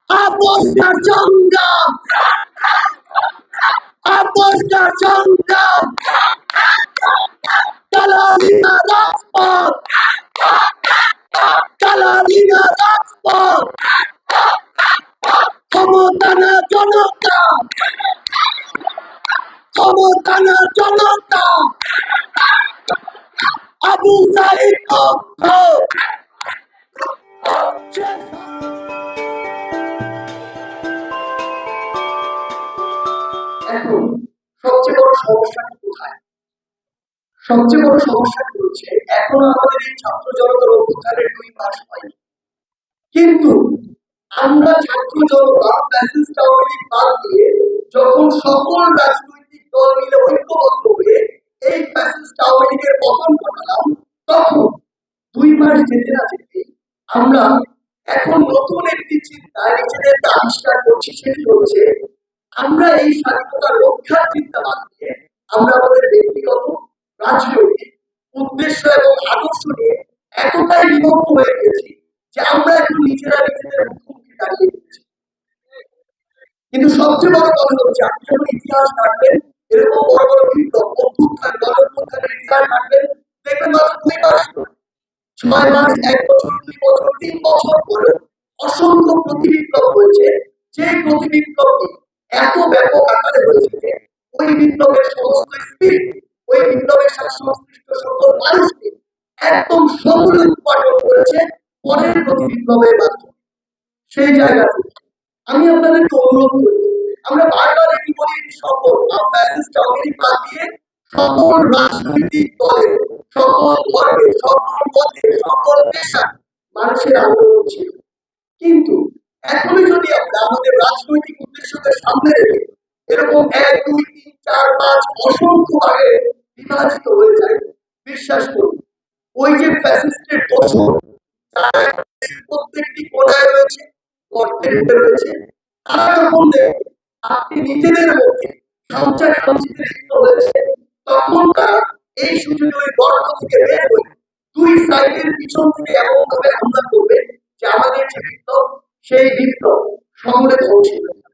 Apostar Jongam, Apostar Jongam, Kalalina Rajput, Kalalina Rajput, Khamotana Janata, Khamotana Janata, Abu Said Okko. এখন সবচেয়ে বড় সমস্যাটা কোথায়? সবচেয়ে বড় সমস্যাটা হচ্ছে এখন আমাদের এই ছাত্র জনতার অভ্যুত্থানের 2 মাস হয়নি, কিন্তু আমরা ছাত্র জনতা ফ্যাসিস্ট আওয়ামী লীগ বাদ দিয়ে যখন সকল রাজনৈতিক দল মিলে ঐক্যবদ্ধ হয়ে এই ফ্যাসিস্ট আওয়ামী লীগের পতন ঘটালাম, তখন 2 মাস যেতে না যেতে আমরা এখন নতুন একটি চিন্তায় নিজেদেরকে আবিষ্কার করছি। সেটি হচ্ছে আমরা এই স্বাধীনতা রক্ষার চিন্তা বাদ দিয়ে আমরা আমাদের ব্যক্তিগত রাজনৈতিক উদ্দেশ্য এবং আদর্শ নিয়ে এতটাই বিভক্ত হয়ে গেছি যে আমরা এখন নিজেরা নিজেদের মুখোমুখি দাঁড়িয়ে গেছি। কিন্তু সবচেয়ে বড় কথা হচ্ছে আপনি যখন ইতিহাস ঘাটবেন, এরকম বড় বড় বিপ্লব অভ্যুত্থান গণঅভ্যুত্থানের ইতিহাস ঘাটবেন, দেখবেন মাত্র 2 মাস, 6 মাস, 1 বছর, 2 বছর, 3 বছর পরে অসংখ্য প্রতিবিপ্লব হয়েছে। যে প্রতিবিপ্লবটি এত ব্যাপক আকারে হয়েছে যে ওই বিপ্লবের সমস্ত স্পিরিট, ওই বিপ্লবের সাথে সংশ্লিষ্ট সকল মানুষকে একদম সমূলে উৎপাদন করেছে পরের প্রতিবিপ্লবের মাধ্যমে। সেই জায়গা থেকে আমি আপনাদেরকে অনুরোধ করি, আমরা বারবার একটি বলি, সকল ফ্যাসিস্ট আওয়ামী লীগ বাদ দিয়ে সকল রাজনৈতিক দলের, সকল ধর্মের, সকল মতের, সকল পেশার মানুষের আন্দোলন ছিল। কিন্তু এখনই যদি আমরা আমাদের রাজনৈতিক উদ্দেশ্যকে সামনে রেখে এরকম 1, 2, 3, 4, 5 অসংখ্য ভাগে বিভাজিত হয়ে যায়, বিশ্বাস করুন ওই যে ফ্যাসিস্টের দোষর প্রত্যেকটি কোণায় রয়েছে, গর্তের ভিতরে রয়েছে, তারা যখন দেখে আপনি নিজেদের মধ্যে সঞ্চারে সঞ্চিত হয়েছে, তখন তারা এই সুযোগে ওই গর্ত থেকে বের হয়ে 2 সাইডের পিছন থেকে এমন ভাবে হামলা করবে যে আমাদের যে বিপ্লব, সেই বিপ্লব সমূলে ধ্বংস হয়ে যাবে।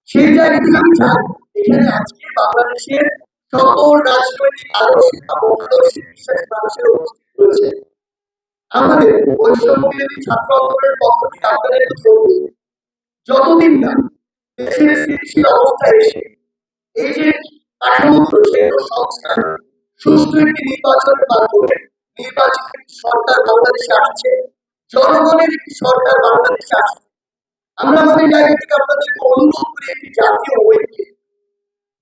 সেই জায়গা থেকে আমি চাই এখানে আজকে বাংলাদেশের সকল রাজনৈতিক আদর্শে বিশ্বাসী মানুষের উপস্থিত রয়েছে। আমাদের বৈষম্য বিরোধী ছাত্র আন্দোলনের পক্ষ থেকে আপনাদের যতদিন না দেশের স্থিতিশীল অবস্থায় এসে এই যে কাঠামোগত সংস্কার, সুষ্ঠু একটি নির্বাচনের মাধ্যমে নির্বাচিত একটি সরকার বাংলাদেশে আসছে, জনগণের একটি সরকার বাংলাদেশে আসছে, আমরা আমাদের জায়গা থেকে আপনাদেরকে অনুরোধ করি একটি জাতীয় ঐক্য,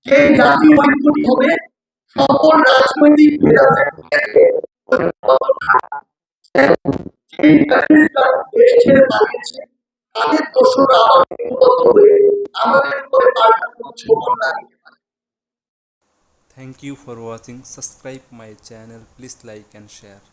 যে জাতীয় ঐক্যটি হবে সকল রাজনৈতিক ভেদাভেদকে দেশ ছেড়ে পালিয়েছে তাদের দোষরা হয়ে আমাদের উপরে পাল্টা কোনো ছবল না দিতে পারে। Thank you for watching. Subscribe my channel. Please like and share.